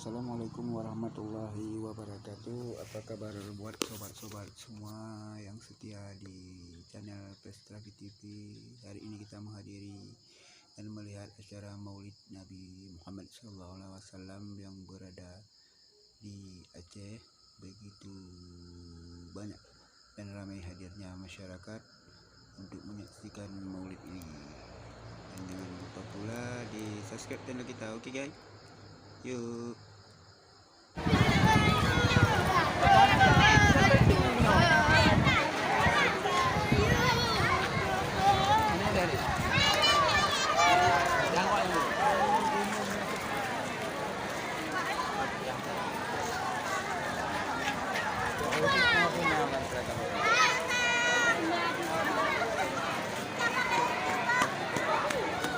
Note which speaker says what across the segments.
Speaker 1: Assalamualaikum warahmatullahi wabarakatuh. Apa kabar buat sobat-sobat semua yang setia di channel Pestravi TV. Hari ini kita menghadiri dan melihat acara Maulid Nabi Muhammad SAW yang berada di Aceh. Begitu banyak dan ramai hadirnya masyarakat untuk menyaksikan Maulid ini. Dan jangan lupa pula di subscribe channel kita, oke guys? Yuk.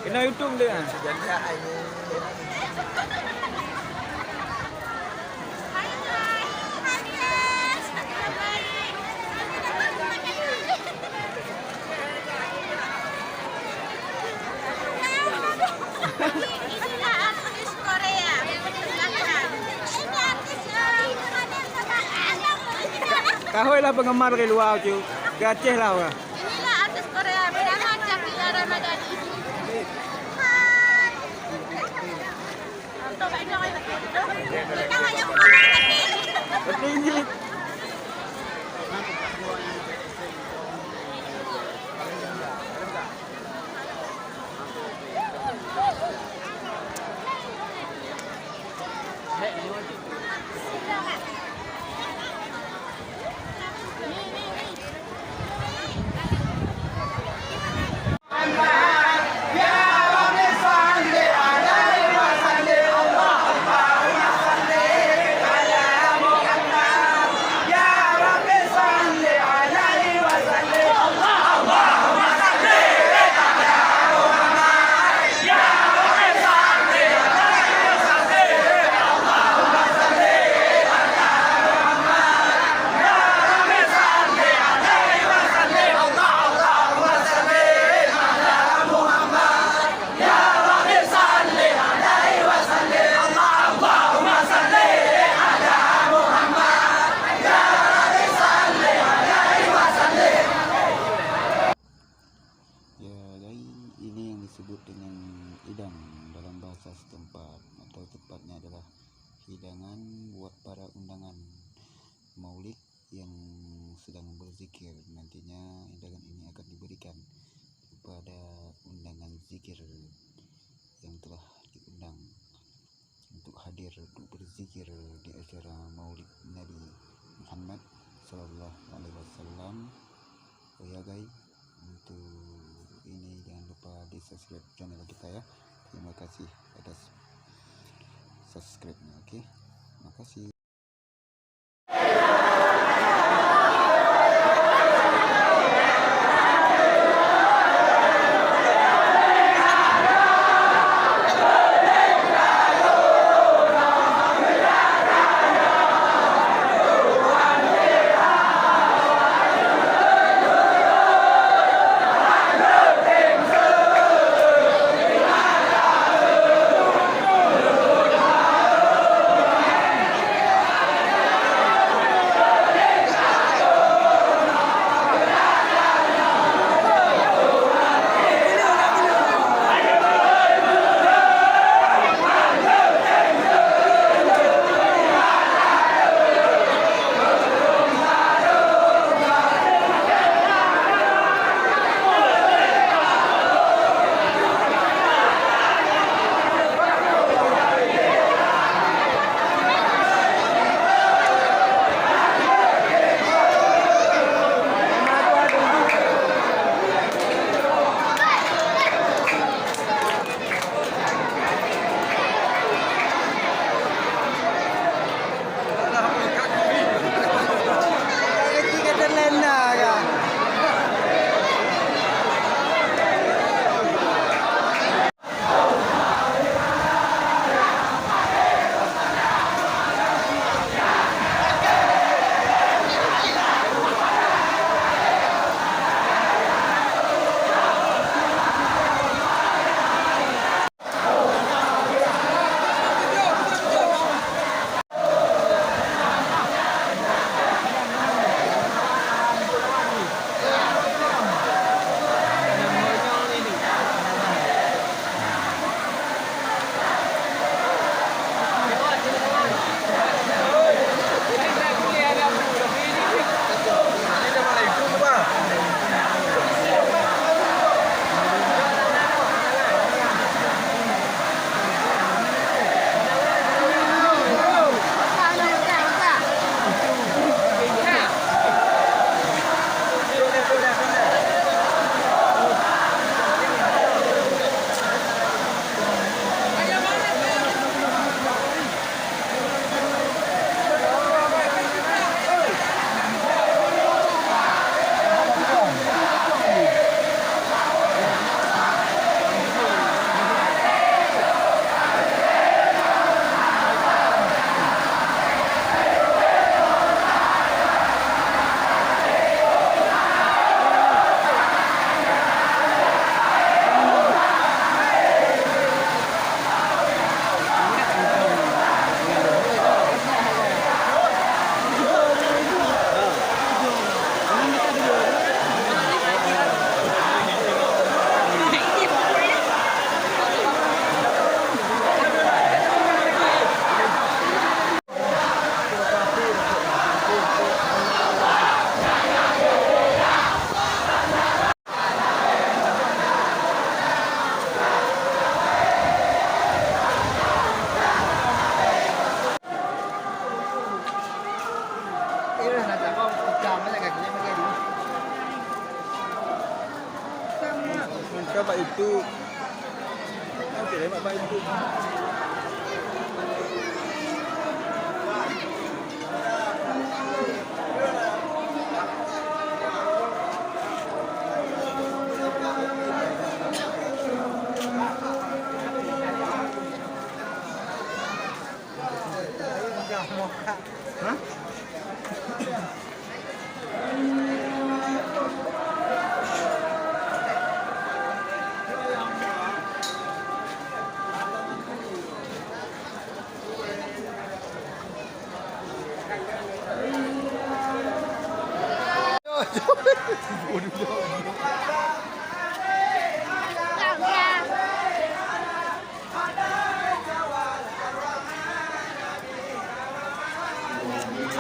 Speaker 1: Kena YouTube dia kan? Jaga aja.
Speaker 2: Inilah artis Korea.
Speaker 1: Kahoi lah penggemar dari luar tu. Gaceh lah orang.
Speaker 2: Inilah artis Korea bernama Shakira Ramadhani.
Speaker 1: Bertinggi. Ini yang disebut dengan idang dalam bahasa setempat, atau tepatnya adalah hidangan buat para undangan maulid yang sedang berzikir. Nantinya hidangan ini akan diberikan kepada undangan zikir yang telah diundang untuk hadir untuk berzikir di acara Maulid Nabi Muhammad SAW. Oh ya guys, untuk ini jangan lupa di subscribe channel kita ya. Terima kasih atas subscribe-nya, oke? Terima kasih. bantu. Okey, mak bantu. Hah?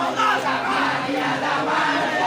Speaker 2: Allah